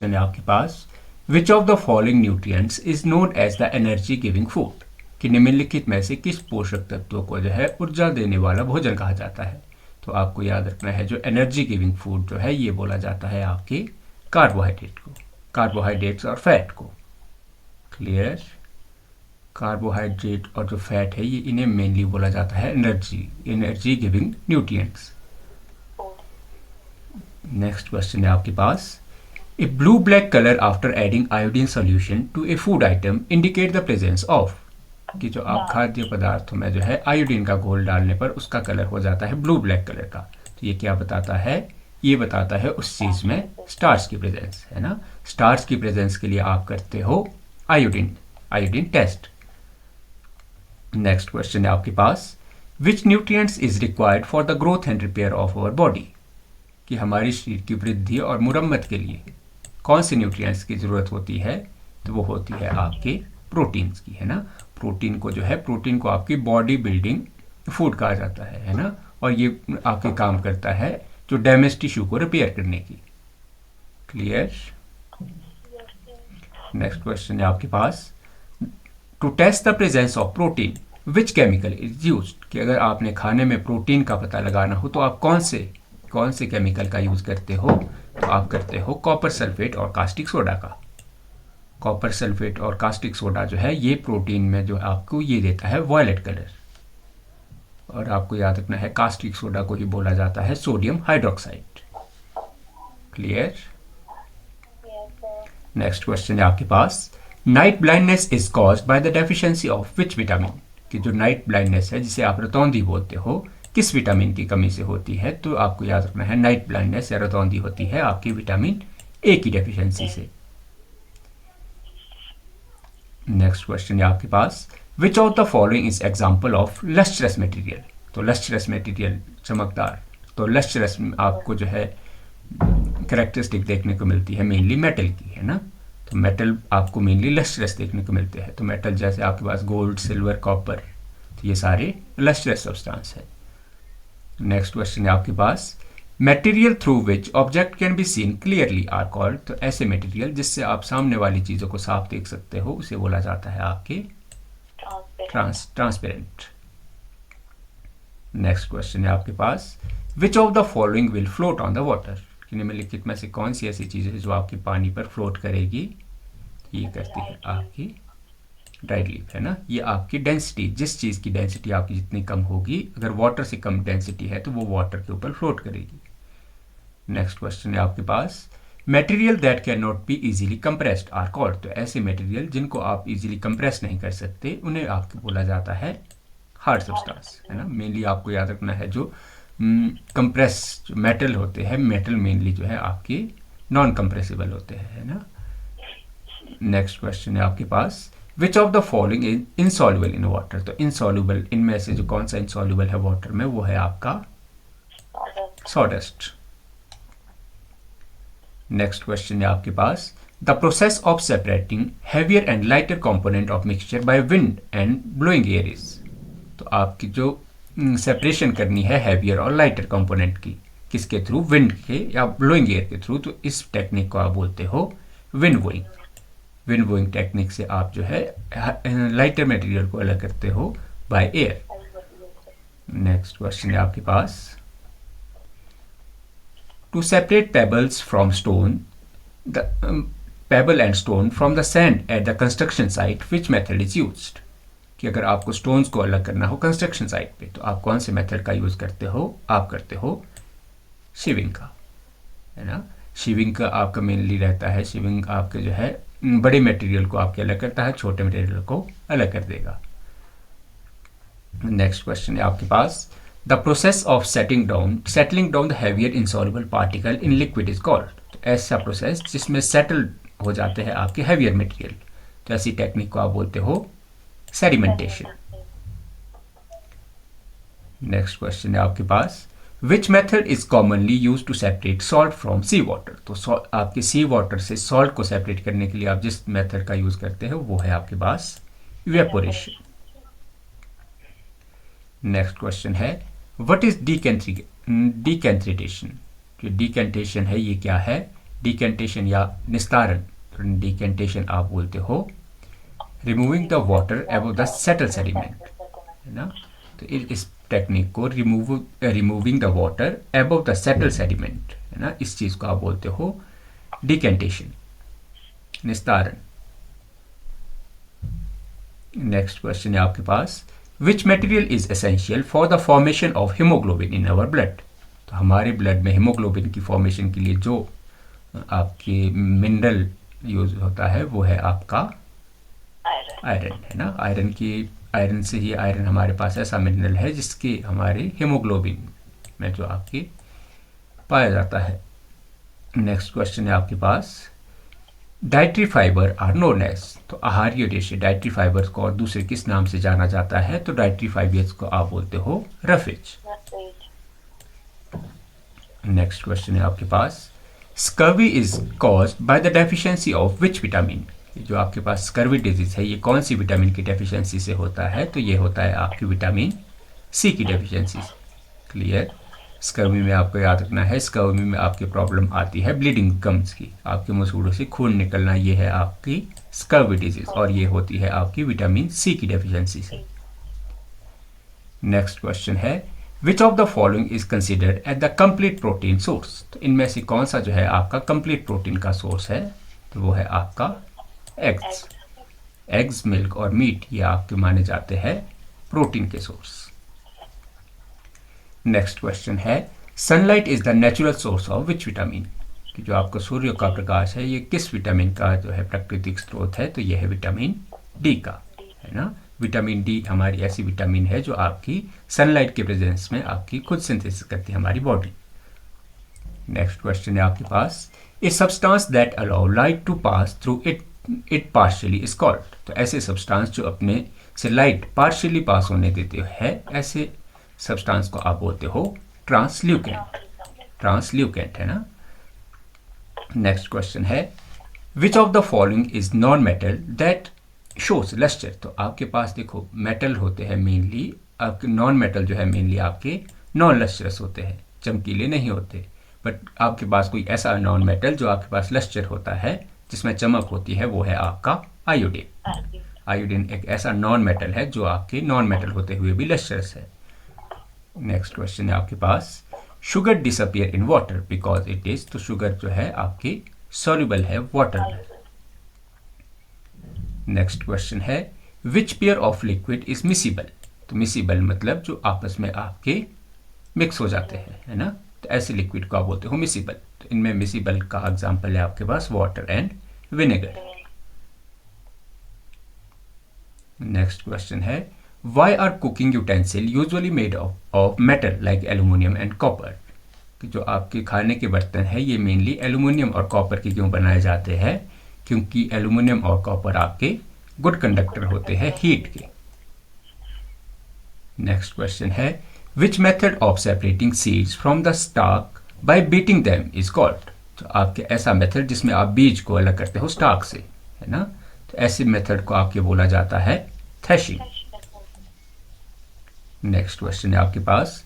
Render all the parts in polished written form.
है आपके पास, which of the following nutrients is known as the energy giving food, कि निम्नलिखित में से किस पोषक तत्वों को जो है ऊर्जा देने वाला भोजन कहा जाता है। तो आपको याद रखना है जो एनर्जी गिविंग फूड जो है ये बोला जाता है आपके कार्बोहाइड्रेट को, कार्बोहाइड्रेट्स और फैट को। क्लियर? कार्बोहाइड्रेट और जो फैट है ये इन्हें मेनली बोला जाता है energy giving nutrients. Next question है आपके पास, a blue black colour after adding iodine solution to a food item indicate the presence of, कि जो आप खाद्य पदार्थों में जो है आयोडीन का घोल डालने पर उसका कलर हो जाता है ब्लू ब्लैक कलर का। तो ये क्या बताता है? ये बताता है उस चीज में स्टार्च की प्रेजेंस है ना। स्टार्च की प्रेजेंस के लिए आप करते हो आयोडीन टेस्ट। नेक्स्ट क्वेश्चन है आपके पास, which nutrients is required for the growth and repair of our body, कि हमारी शरीर की वृद्धि और मुरम्मत के लिए कौन से न्यूट्रिएंट्स की जरूरत होती है? तो वो होती है आपके प्रोटीन्स की, है ना। प्रोटीन को आपकी बॉडी बिल्डिंग फूड कहा जाता है ना। और ये आपके काम करता है जो डैमेज टिश्यू को रिपेयर करने की। क्लियर? नेक्स्ट क्वेश्चन है आपके पास, to test the presence of protein which chemical is used, कि अगर आपने खाने में प्रोटीन का पता लगाना हो तो आप कौन से केमिकल का यूज करते हो? तो आप करते हो कॉपर सल्फेट और कास्टिक सोडा का। कॉपर सल्फेट और कास्टिक सोडा जो है ये प्रोटीन में जो आपको ये देता है वॉयलेट कलर। और आपको याद रखना है कास्टिक सोडा को ही बोला जाता है sodium hydroxide. Clear? Next question है आपके पास, night blindness is caused by the deficiency of which vitamin, कि जो नाइट ब्लाइंडनेस है जिसे आप रतौंधी बोलते हो किस विटामिन की कमी से होती है? तो आपको याद रखना है नाइट ब्लाइंडनेस या रतौंधी होती है आपकी विटामिन ए की डेफिशिएंसी से। नेक्स्ट क्वेश्चन है आपके पास, which of the following is example of lustrous material, तो लस्ट्रस मटेरियल चमकदार, तो लस्ट्रस आपको जो है कैरेक्टरिस्टिक देखने को मिलती है मेनली मेटल की, है ना। तो मेटल आपको मेनली लस्ट्रस देखने को मिलते हैं। तो मेटल जैसे आपके पास गोल्ड, सिल्वर, कॉपर, तो ये सारे लस्ट्रस सब्सटेंस है। नेक्स्ट क्वेश्चन है आपके पास, material through which object can be seen clearly are called, तो ऐसे मटेरियल जिससे आप सामने वाली चीज़ों को साफ देख सकते हो उसे बोला जाता है आपके ट्रांसपेरेंट। नेक्स्ट क्वेश्चन है आपके पास, which of the following will float on the water, निम्नलिखित में से कौन सी ऐसी चीज़ है जो आपके पानी पर फ्लोट करेगी? ये करती है आपकी ड्राई लीफ, है ना। ये आपकी डेंसिटी, जिस चीज़ की डेंसिटी आपकी जितनी कम होगी, अगर वाटर से कम डेंसिटी है तो वो वाटर के ऊपर फ्लोट करेगी। नेक्स्ट क्वेश्चन है आपके पास, material that can not be easily compressed are called, तो ऐसे मटेरियल जिनको आप इजीली कंप्रेस नहीं कर सकते उन्हें आपको बोला जाता है हार्ड सब्सटेंस, है ना। मेनली आपको याद रखना है जो कंप्रेस मेटल होते हैं, मेटल मेनली जो है आपके नॉन कंप्रेसिबल होते हैं, है ना। नेक्स्ट क्वेश्चन है आपके पास, which of the following is insoluble in water, तो इनसॉल्युबल इनमें से जो कौन सा इनसॉल्युबल है वाटर में वो है आपका सॉडस्ट। नेक्स्ट क्वेश्चन है आपके पास, the process of separating heavier and lighter component of mixture by wind and blowing air is, तो आपकी जो सेपरेशन करनी है हैवियर और लाइटर कंपोनेंट की, किसके थ्रू? विंड के या ब्लोइंग एयर के थ्रू। तो इस टेक्निक को आप बोलते हो wind blowing. Wind blowing technique से आप जो है लाइटर मटेरियल को अलग करते हो बाय एयर। नेक्स्ट क्वेश्चन है आपके पास, to separate pebbles from stone, the pebble and stone from the sand at the construction site which method is used, कि अगर आपको स्टोन्स को अलग करना हो कंस्ट्रक्शन साइट पे तो आप कौन से मेथड का यूज करते हो? आप करते हो शिविंग का, है ना। शिविंग का आपका मेनली रहता है, शिविंग आपके जो है बड़े मटेरियल को आपके अलग करता है, छोटे मटेरियल को अलग कर देगा। नेक्स्ट क्वेश्चन है आपके पास, the process of settling down the heavier insoluble particle in liquid is called, तो ऐसा प्रोसेस जिसमें सेटल हो जाते हैं आपके हैवियर मटेरियल, तो ऐसी टेक्निक को आप बोलते हो सेडिमेंटेशन। नेक्स्ट क्वेश्चन है आपके पास, which method is commonly use to separate salt from sea water, तो आपके सी वाटर से सॉल्ट को सेपरेट करने के लिए आप जिस मेथड का यूज करते हो वो है आपके पास इवेपोरेशन। नेक्स्ट क्वेश्चन है, व्हाट इज डिकैंटेशन, जो डिकैंटेशन है ये क्या है? डिकेंटेशन या निस्तारण, तो डिकेंटेशन आप बोलते हो removing the water above the settle sediment, है ना। तो इस टेक्निक को removing the water above the settle sediment, है ना, इस चीज़ को आप बोलते हो डिकेंटेशन, निस्तारण। नेक्स्ट क्वेश्चन है आपके पास, which material is essential for the formation of haemoglobin in our blood. तो हमारे ब्लड में हीमोग्लोबिन की फॉर्मेशन के लिए जो आपके मिनरल यूज होता है वो है आपका आयरन, है ना। आयरन से ही, आयरन हमारे पास ऐसा मिनरल है जिसके हमारे हीमोग्लोबिन में जो आपके पाया जाता है। नेक्स्ट क्वेश्चन है आपके पास, dietary fibre are known as. तो आहारीय रेशे डाइटरी फाइबर्स को और दूसरे किस नाम से जाना जाता है, तो डाइटरी फाइबर्स को आप बोलते हो रफेज। नेक्स्ट क्वेश्चन है आपके पास, scurvy is caused by the deficiency of which vitamin. जो आपके पास स्कर्वी डिजीज है ये कौन सी विटामिन की डेफिशिएंसी से होता है, तो ये होता है आपकी विटामिन सी की डेफिशिएंसी से। क्लियर। स्कर्वी में आपको याद रखना है, स्कर्वी में आपकी प्रॉब्लम आती है ब्लीडिंग गम्स की, आपके मसूड़ों से खून निकलना, ये है आपकी स्कर्वी डिजीज, और ये होती है आपकी विटामिन सी की डेफिशिएंसी से। नेक्स्ट क्वेश्चन है, which of the following is considered at the complete protein source. तो इनमें से कौन सा जो है आपका कंप्लीट प्रोटीन का सोर्स है, तो वो है आपका एग्स। एग्स, मिल्क और मीट ये आपके माने जाते हैं प्रोटीन के सोर्स। नेक्स्ट क्वेश्चन है, sunlight is the natural source of which vitamin. कि जो आपका सूर्य का प्रकाश है ये किस विटामिन का जो है प्राकृतिक स्रोत है, तो यह है विटामिन डी का, है ना। विटामिन डी हमारी ऐसी विटामिन है जो आपकी सनलाइट के प्रेजेंस में आपकी खुद सिंथेसिस करती है हमारी बॉडी। नेक्स्ट क्वेश्चन है आपके पास, a substance that allow light to pass through it partially is called. तो ऐसे सब्सटेंस जो अपने से लाइट पार्शियली पास होने देते हैं, ऐसे सब्सटेंस को आप बोलते हो ट्रांसल्यूकेंट। ट्रांसल्यूकेंट, है ना। नेक्स्ट क्वेश्चन है, which of the following is non metal that shows lustre. तो आपके पास देखो मेटल होते हैं मेनली, आपके नॉन मेटल जो है मेनली आपके नॉन लस्टरस होते हैं, चमकीले नहीं होते। बट आपके पास कोई ऐसा नॉन मेटल जो आपके पास लस्टर होता है जिसमें चमक होती है, वो है आपका आयोडीन। आयोडीन एक ऐसा नॉन मेटल है जो आपके नॉन मेटल होते हुए भी लस्टरस है। नेक्स्ट क्वेश्चन है आपके पास, sugar disappear in water because it is. तो शुगर जो है आपकी सॉल्युबल है वाटर में। नेक्स्ट क्वेश्चन है, which pair of liquid is miscible. तो मिसिबल मतलब जो आपस में आपके मिक्स हो जाते हैं, है ना। तो ऐसे लिक्विड को आप बोलते हो मिसिबल। तो इनमें मिसिबल का एग्जांपल है आपके पास water and vinegar. Next question है, why are cooking utensil usually made of metal like aluminium and copper. जो आपके खाने के बर्तन है ये मेनली एल्यूमिनियम और कॉपर के क्यों बनाए जाते हैं, क्योंकि एल्यूमिनियम और कॉपर आपके गुड कंडक्टर होते हैं हीट के। नेक्स्ट क्वेश्चन है, which method of separating seeds from the stock bye beating them is called. तो आपके ऐसा मेथड जिसमें आप बीज को अलग करते हो स्टाक से, है ना। तो ऐसे मेथड को आपके बोला जाता है थ्रेशिंग। नेक्स्ट क्वेश्चन है आपके पास,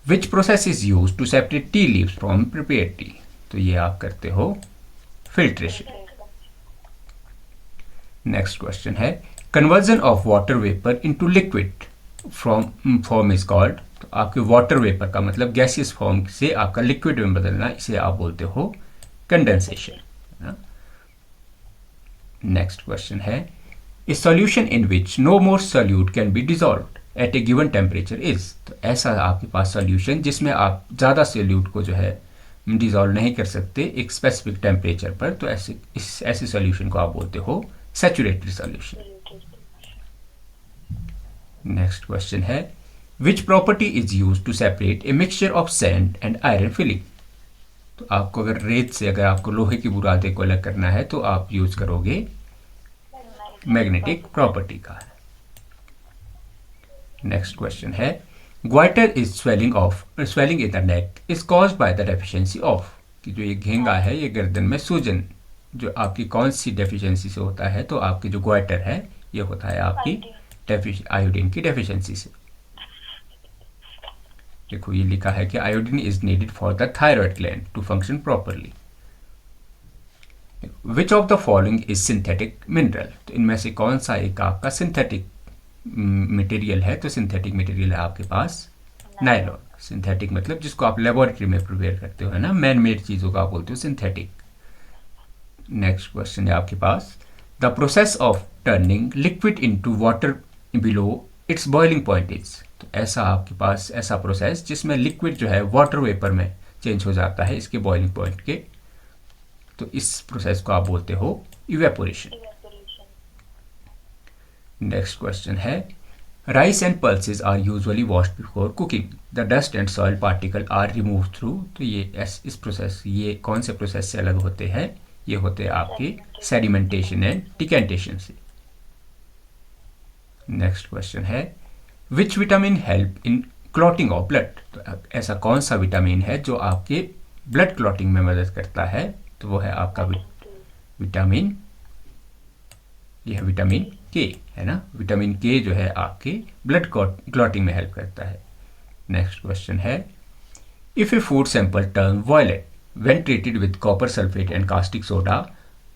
which process is use to separate tea leaves from prepared tea. तो ये आप करते हो फिल्ट्रेशन। नेक्स्ट क्वेश्चन है, conversion of water vapour into liquid form is called. तो आपके वाटर वेपर का मतलब गैसियस फॉर्म से आपका लिक्विड में बदलना, इसे आप बोलते हो कंडेंसेशन। नेक्स्ट क्वेश्चन है, a solution in which no more solute can be dissolved at a given temperature is. तो ऐसा आपके पास सॉल्यूशन जिसमें आप ज़्यादा सॉल्यूट को जो है डिजॉल्व नहीं कर सकते एक स्पेसिफिक टेम्परेचर पर, तो ऐसे सॉल्यूशन को आप बोलते हो सैचुरेटेड सॉल्यूशन। नेक्स्ट क्वेश्चन है, which property is use to separate a mixture of sand and iron filing. तो आपको अगर रेत से अगर आपको लोहे की बुरादे को अलग करना है तो आप यूज करोगे मैग्नेटिक प्रॉपर्टी का। नेक्स्ट क्वेश्चन है, goitre is swelling in the neck is caused by the deficiency of. कि जो ये घेंगा है ये गर्दन में सूजन जो आपकी कौन सी डेफिशिएंसी से होता है, तो आपकी जो ग्वाइटर है ये होता है आपकी आयोडीन की डेफिशिएंसी से। देखो ये लिखा है कि iodine is needed for the thyroid gland to function properly. Which of the following is synthetic mineral, तो इनमें से कौन सा एक आपका सिंथेटिक मटेरियल है, तो सिंथेटिक मटेरियल है आपके पास नायलॉन। सिंथेटिक मतलब जिसको आप लेबोरेटरी में प्रिपेयर करते हो, है ना, मैन मेड चीज़ों का आप बोलते हो सिंथेटिक। नेक्स्ट क्वेश्चन है आपके पास, the process of turning liquid into water below its boiling point is, तो ऐसा आपके पास ऐसा प्रोसेस जिसमें लिक्विड जो है वाटर वेपर में चेंज हो जाता है इसके बॉइलिंग पॉइंट के, तो इस प्रोसेस को आप बोलते हो इवेपोरेशन। नेक्स्ट क्वेश्चन है, rice and pulses are usually washed before cooking, the dust and soil particle are remove through, तो ये इस प्रोसेस, ये कौन से प्रोसेस से अलग होते हैं, ये होते हैं आपके सेडिमेंटेशन एंड डिकेंटेशन से। नेक्स्ट क्वेश्चन है, which vitamin help in clotting of blood, तो ऐसा कौन सा विटामिन है जो आपके ब्लड क्लॉटिंग में मदद करता है, तो वो है आपका विटामिन, ये है विटामिन के, है ना, विटामिन के जो है आपके ब्लड क्लॉटिंग में हेल्प करता है। नेक्स्ट क्वेश्चन है, if a food sample turn violet when treated with copper sulphate and caustic soda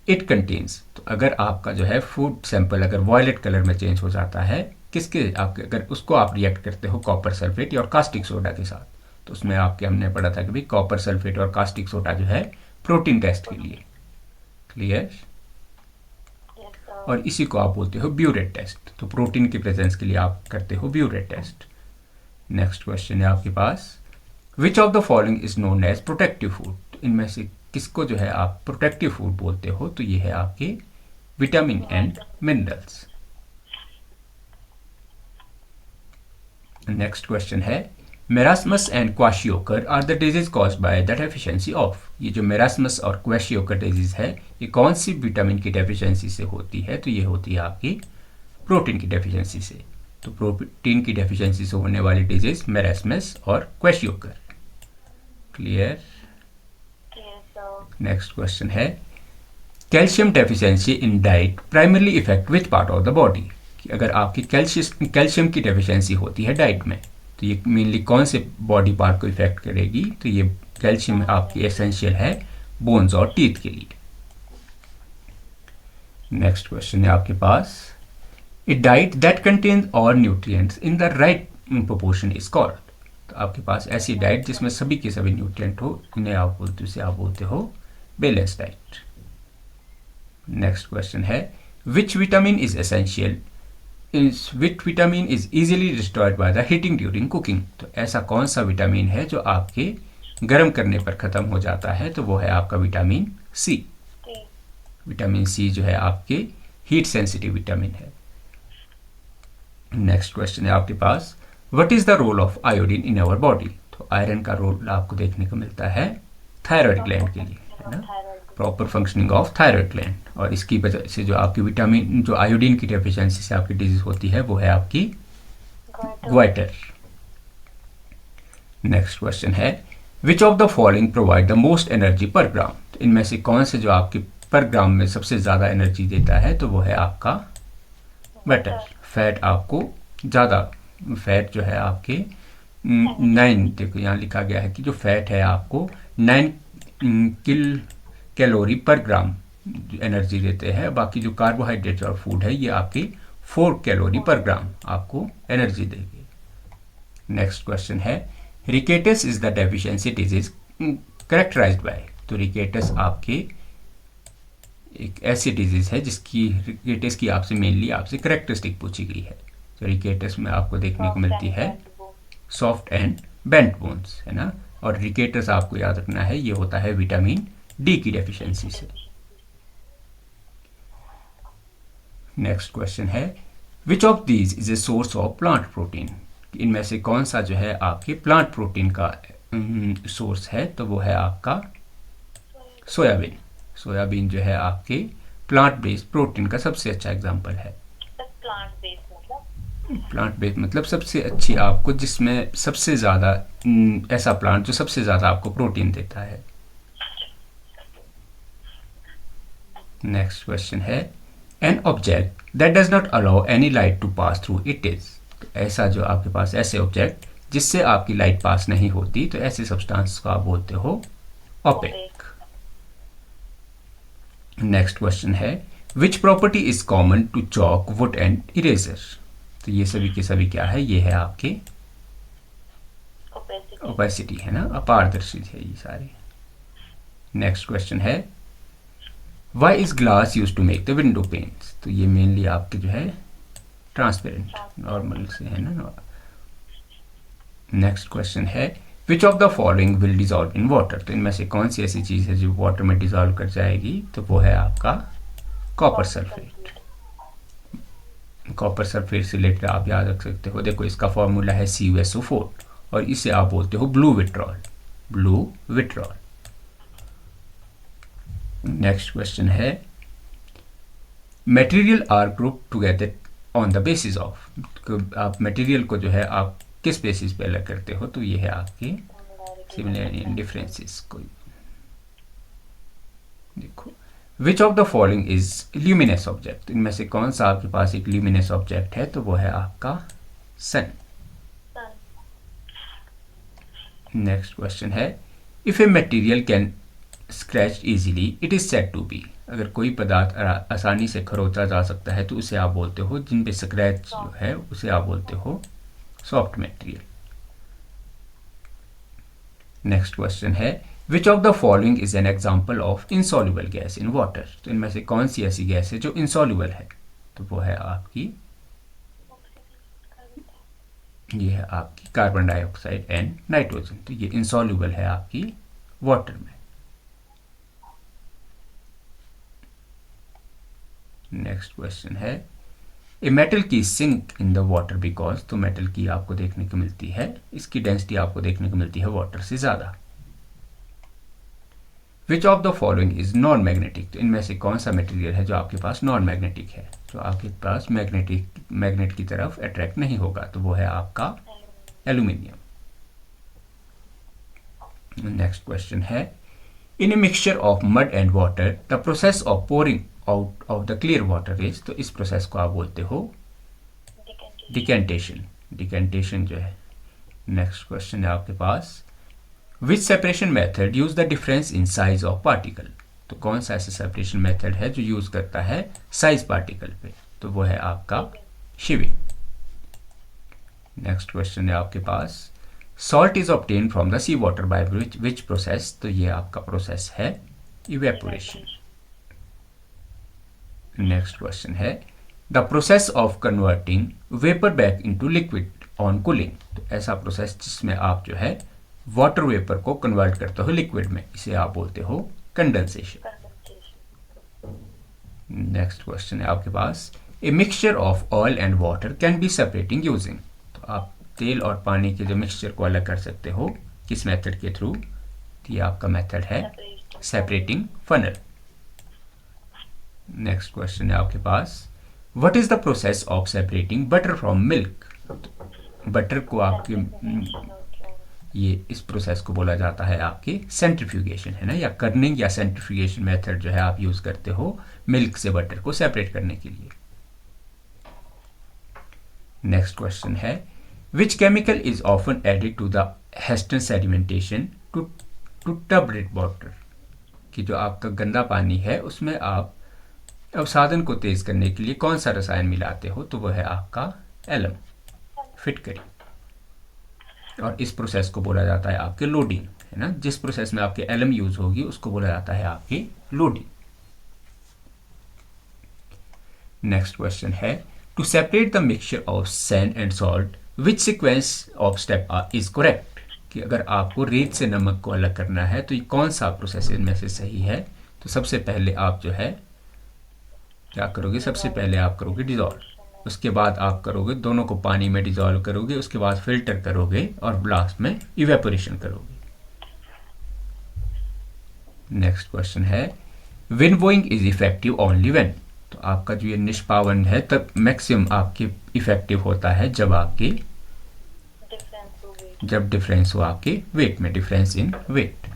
it contains, तो अगर आपका जो है फूड सैंपल अगर वायलेट कलर में चेंज हो जाता है किसके, आपके अगर उसको आप रिएक्ट करते हो कॉपर सल्फेट और कास्टिक सोडा के साथ, तो उसमें आपके हमने पढ़ा था कि भाई कॉपर सल्फेट और कास्टिक सोडा जो है प्रोटीन टेस्ट के लिए, क्लियर, और इसी को आप बोलते हो ब्यूरेट टेस्ट, तो प्रोटीन की प्रेजेंस के लिए आप करते हो ब्यूरेट टेस्ट। नेक्स्ट क्वेश्चन है आपके पास, which of the following is known as protective food, तो इनमें से किसको जो है आप प्रोटेक्टिव फूड बोलते हो, तो ये है आपके vitamin and minerals. Next question है, marasmus and kwashiorkor are the disease caused by the deficiency of, ये जो मेरास्मस और क्वाशियोकर डिजीज है ये कौन सी विटामिन की डेफिशिएंसी से होती है, तो ये होती है आपकी प्रोटीन की डेफिशिएंसी से, तो प्रोटीन की डेफिशिएंसी से होने वाली डिजीज मेरास्मस और क्वाशियोकर, क्लियर। नेक्स्ट क्वेश्चन है, calcium deficiency in diet primarily effect which part of the body, कि अगर आपकी कैल्शियम की डेफिशिएंसी होती है डाइट में तो ये मेनली कौन से बॉडी पार्ट को इफेक्ट करेगी, तो ये कैल्शियम आपकी एसेंशियल है बोन्स और टीथ के लिए। नेक्स्ट क्वेश्चन है आपके पास, a diet that contains all nutrients in the right proportion is called, तो आपके पास ऐसी डाइट जिसमें सभी के सभी न्यूट्रिएंट हो, इन्हें आप बोलते, उसे आप बोलते हो बैलेंस डाइट। नेक्स्ट क्वेश्चन है, which vitamin is essential which vitamin is easily destroyed by the heating during cooking, तो ऐसा कौन सा विटामिन है जो आपके गर्म करने पर खत्म हो जाता है, तो वो है आपका विटामिन सी। विटामिन सी जो है आपके हीट सेंसिटिव विटामिन है। नेक्स्ट क्वेश्चन है आपके पास, what is the role of iodine in our body, तो आयरन का रोल आपको देखने को मिलता है थायराइड ग्लैंड के लिए, है ना, proper functioning of thyroid gland, और इसकी वजह से जो आपकी विटामिन जो आयोडीन की डेफिशिएंसी से आपकी डिजीज होती है वो है आपकी ग्वाइटर। नेक्स्ट क्वेश्चन है, which of the following provide the most energy पर ग्राम, तो इनमें से कौन से जो आपके पर ग्राम में सबसे ज़्यादा एनर्जी देता है, तो वो है आपका बटर। फैट आपको ज़्यादा, फैट जो है आपके 9, देखो यहाँ लिखा गया है कि जो फैट है आपको 9 कैलोरी पर ग्राम एनर्जी देते हैं, बाकी जो कार्बोहाइड्रेट और फूड है ये आपकी 4 कैलोरी पर ग्राम आपको एनर्जी देगी। नेक्स्ट क्वेश्चन है, rickets is the deficiency disease characterised by, तो रिकेटस आपके एक ऐसी डिजीज है जिसकी रिकेटस की आपसे मेनली आपसे करेक्टरिस्टिक पूछी गई है, तो रिकेटस में आपको देखने को मिलती है सॉफ्ट एंड बेंट बोन्स, है ना, और रिकेटस आपको याद रखना है ये होता है विटामिन डी की डेफिशिएंसी से। नेक्स्ट क्वेश्चन है, which of these is a source of plant protein, इनमें से कौन सा जो है आपके प्लांट प्रोटीन का सोर्स है, तो वो है आपका सोयाबीन। सोयाबीन जो है आपके प्लांट बेस्ड प्रोटीन का सबसे अच्छा एग्जांपल है। प्लांट बेस्ड मतलब सबसे अच्छी आपको, जिसमें सबसे ज़्यादा ऐसा प्लांट जो सबसे ज़्यादा आपको प्रोटीन देता है। नेक्स्ट क्वेश्चन है, an object that does not allow any light to pass through it is, तो ऐसा जो आपके पास ऐसे ऑब्जेक्ट जिससे आपकी लाइट पास नहीं होती, तो ऐसे सब्सटेंस को आप बोलते हो ओपेक। नेक्स्ट क्वेश्चन है which property is common to chalk, wood and eraser. तो ये सभी के सभी क्या है, ये है आपके ओपेसिटी है ना, अपारदर्शी है ये सारे। नेक्स्ट क्वेश्चन है why is glass use to make the window panes. तो ये मेनली आपके जो है ट्रांसपेरेंट नॉर्मल से है ना। नेक्स्ट क्वेश्चन है which of the following will dissolve in water. तो इनमें से कौन सी ऐसी चीज़ है जो वाटर में डिजॉल्व कर जाएगी, तो वो है आपका कॉपर सल्फेट। कॉपर सल्फेट से रिलेटेड आप याद रख सकते हो, देखो इसका फॉर्मूला है CuSO4 और इसे आप बोलते हो blue vitriol, blue vitriol. Next question है material are group together on the basis of. आप मटेरियल को जो है आप किस बेसिस पे अलग करते हो, तो ये है आपके सिमिलरिटी एंड डिफरेंसेस को। देखो विच of the following is luminous object. इनमें से कौन सा आपके पास एक ल्यूमिनस ऑब्जेक्ट है, तो वो है आपका सन। नेक्स्ट क्वेश्चन है if a material can scratch easily it is said to be. अगर कोई पदार्थ आसानी से खरोचा जा सकता है तो उसे आप बोलते हो, जिन पे स्क्रैच जो है उसे आप बोलते हो सॉफ्ट मटेरियल। नेक्स्ट क्वेश्चन है which of the following is an example of insoluble gas in water. तो इनमें से कौन सी ऐसी गैस है जो इनसॉल्युबल है, तो वो है आपकी, ये है आपकी कार्बन डाइऑक्साइड एंड नाइट्रोजन। तो ये इनसॉल्युबल है आपकी वाटर में। नेक्स्ट क्वेश्चन है a metal key sink in the water because. तो मेटल की आपको देखने को मिलती है, इसकी डेंसिटी आपको देखने को मिलती है वाटर से ज़्यादा। विच of the following is non magnetic. तो इनमें से कौन सा मटेरियल है जो आपके पास नॉन मैग्नेटिक है, जो आपके पास मैग्नेट की तरफ अट्रैक्ट नहीं होगा, तो वो है आपका एल्यूमिनियम। नेक्स्ट क्वेश्चन है in a mixture of mud and water the process of pouring out of the clear water is. तो इस प्रोसेस को आप बोलते हो डिकेंटेशन। डिकेंटेशन जो है। नेक्स्ट क्वेश्चन है आपके पास which separation method use the difference in size of particle. तो कौन सा ऐसा सेपरेशन मेथड है जो यूज करता है साइज पार्टिकल पे, तो वो है आपका शिविंग। नेक्स्ट क्वेश्चन है आपके पास salt is obtain from the sea water by which process. तो ये आपका प्रोसेस है इवेपोरेशन। नेक्स्ट क्वेश्चन है the process of converting vapour back into liquid on cooling. तो ऐसा प्रोसेस जिसमें आप जो है वाटर वेपर को कन्वर्ट करते हो लिक्विड में, इसे आप बोलते हो कंडेंसेशन। नेक्स्ट क्वेश्चन है आपके पास a mixture of oil and water can be separating using. तो आप तेल और पानी के जो मिक्सचर को अलग कर सकते हो किस मेथड के थ्रू, तो ये आपका मेथड है सेपरेटिंग फनल। नेक्स्ट क्वेश्चन है आपके पास what is the process of separating butter from milk. Butter को आपके ये इस प्रोसेस को बोला जाता है आपके सेंट्रीफ्यूगेशन है ना, या कर्निंग या सेंट्रीफ्यूगेशन मेथड जो है आप यूज करते हो मिल्क से बटर को सेपरेट करने के लिए। नेक्स्ट क्वेश्चन है which chemical is often added to the hasten sedimentation to turbid water. कि जो आपका गंदा पानी है उसमें आप अवसादन को तेज करने के लिए कौन सा रसायन मिलाते हो, तो वो है आपका एलम, फिटकरी। और इस प्रोसेस को बोला जाता है आपके लोडिंग है ना, जिस प्रोसेस में आपके एलम यूज होगी उसको बोला जाता है आपकी लोडिंग। नेक्स्ट क्वेश्चन है to separate the mixture of sand and salt which sequence of step is correct. कि अगर आपको रेत से नमक को अलग करना है तो ये कौन सा प्रोसेस इनमें से सही है, तो सबसे पहले आप जो है क्या करोगे, सबसे पहले आप करोगे डिजॉल्व, उसके बाद आप करोगे दोनों को पानी में डिजॉल्व करोगे, उसके बाद फिल्टर करोगे और लास्ट में इवेपोरेशन करोगे। नेक्स्ट क्वेश्चन है विनबोइंग इज इफेक्टिव ओनली व्हेन। तो आपका जो ये निष्पावन है तब मैक्सिमम आपके इफेक्टिव होता है जब आपके डिफरेंस हो आपके वेट में, difference in weight.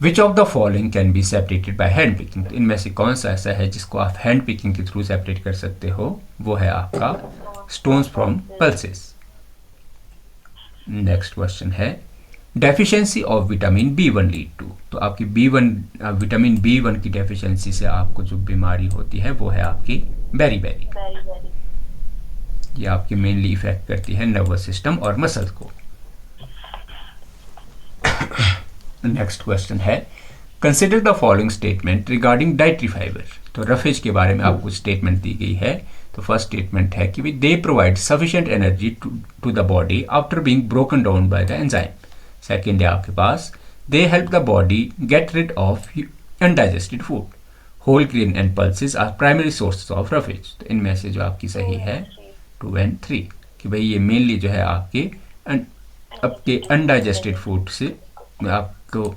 Which of the following can be separated by hand picking. तो इनमें से कौन सा ऐसा है जिसको आप हैंड पिकिंग के थ्रू सेपरेट कर सकते हो, वो है आपका stones from pulses. Next question है deficiency of vitamin B1 lead to. तो आपकी B1 विटामिन B1 की डेफिशिएंसी से आपको जो बीमारी होती है वो है आपकी बेरी ये आपकी मेनली इफेक्ट करती है नर्वस सिस्टम और मसल्स को। नेक्स्ट क्वेश्चन है consider the following statement regarding dietary fibre. तो रफेज के बारे में आपको स्टेटमेंट दी गई है। तो फर्स्ट स्टेटमेंट है कि they provide sufficient energy to the body after being broken down by the enzyme. Second है आपके पास they help the body get rid of undigested food. Whole grain and pulses are primary sources of roughage. तो इनमें से जो आपकी सही है 2 and 3 कि भाई ये मेनली जो है आपके अनडाइजेस्टेड फूड से आपको,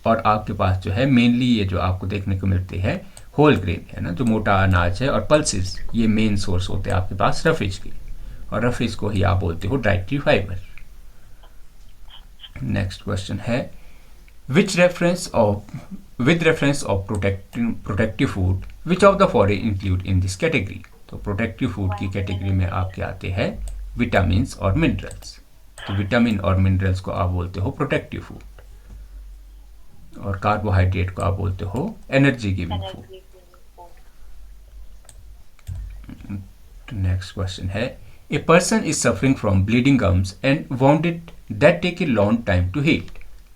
और आपके पास जो है मेनली ये जो आपको देखने को मिलते हैं होल ग्रेन है ना, जो मोटा अनाज है, और पल्सेस ये मेन सोर्स होते हैं आपके पास रफेज के, और रफेज को ही आप बोलते हो डाइटरी फाइबर। नेक्स्ट क्वेश्चन है with reference of protective food which of the following include in this category. तो प्रोटेक्टिव फूड की कैटेगरी में आपके आते हैं विटामिन और मिनरल्स। तो विटामिन और मिनरल्स को आप बोलते हो प्रोटेक्टिव फूड, और कार्बोहाइड्रेट को आप बोलते हो energy giving food. Next question है a person is suffering from bleeding gums and wounded that take a long time to heal.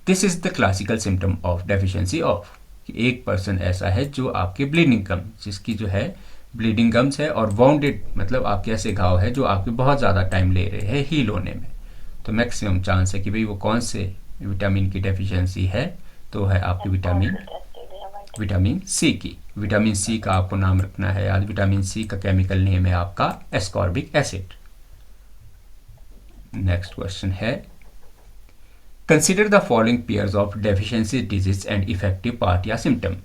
This is the classical symptom of deficiency of. एक person ऐसा है जो आपके ब्लीडिंग गम, जिसकी जो है bleeding gums है, और वाउंडेड मतलब आपके ऐसे घाव है जो आपके बहुत ज़्यादा टाइम ले रहे हैं हील होने में। तो मैक्सिमम चांस है कि भाई वो कौन से विटामिन की डेफिशिएंसी है, तो है आपकी विटामिन सी की। विटामिन सी का आपको नाम रखना है याद। विटामिन सी का केमिकल नेम है आपका एस्कॉर्बिक एसिड। नेक्स्ट क्वेश्चन है consider the following pairs of deficiency disease and effective part या सिम्टम।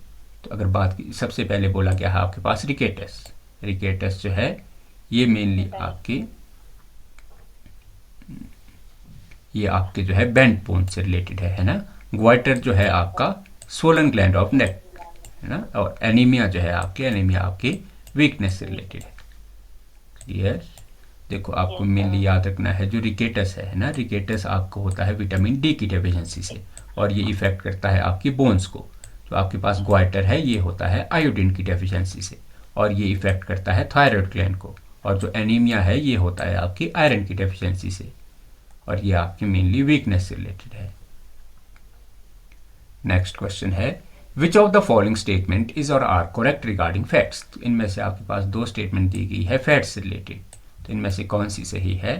तो अगर बात की, सबसे पहले बोला गया है आपके पास रिकेटस जो है ये मेनली आपके जो है बेंट बोन से रिलेटेड है ना। ग्वाइटर जो है आपका सोलन ग्लैंड ऑफ नेक है ना, और एनीमिया जो है आपके वीकनेस से रिलेटेड है। क्लियर। देखो आपको मेनली याद रखना है जो रिकेटस है ना, रिकेटस आपको होता है विटामिन डी की डेफिशिएंसी से, और ये इफेक्ट करता है आपकी बोन्स को। जो आपके पास ग्वाइटर है ये होता है आयोडीन की डेफिशिएंसी से, और ये इफेक्ट करता है थायराइड ग्लैंड को। और जो एनीमिया है ये होता है आपकी आयरन की डेफिशिएंसी से, और ये आपकी मेनली वीकनेस से रिलेटेड है। नेक्स्ट क्वेश्चन है which of the following statement is or are correct regarding fats. तो इनमें से आपके पास 2 स्टेटमेंट दी गई है फैट्स से रिलेटेड। तो इनमें से कौन सी सही है।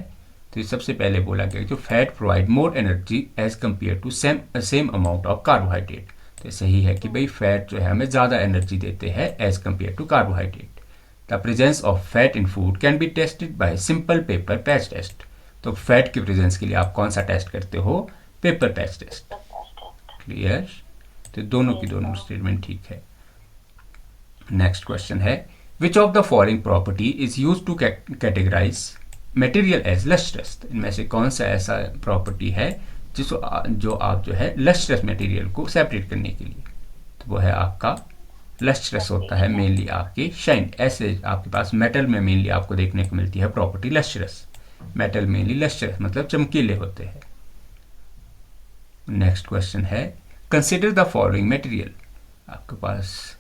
तो सबसे पहले बोला गया जो fat provide more energy as compare to same amount of carbohydrate. तो सही है कि भाई फैट जो है हमें ज़्यादा एनर्जी देते हैं as compare to carbohydrate. The presence of fat in food can be tested by simple paper patch test. तो फैट की प्रेजेंस के लिए आप कौन सा टेस्ट करते हो, पेपर पैच टेस्ट। क्लियर। तो दोनों की दोनों स्टेटमेंट ठीक है। नेक्स्ट क्वेश्चन है which of the following property is use to categorise material as lustrous. इनमें से कौन सा ऐसा प्रॉपर्टी है जो आप जो है लस्ट्रस मटेरियल को सेपरेट करने के लिए, तो वो है आपका लस्ट्रस होता है मेनली आपके शाइन। ऐसे आपके पास मेटल में मेनली आपको देखने को मिलती है property lustrous. Metal mainly lustrous मतलब चमकीले होते हैं। नेक्स्ट क्वेश्चन है कंसिडर द फॉलोइंग मटेरियल। आपके पास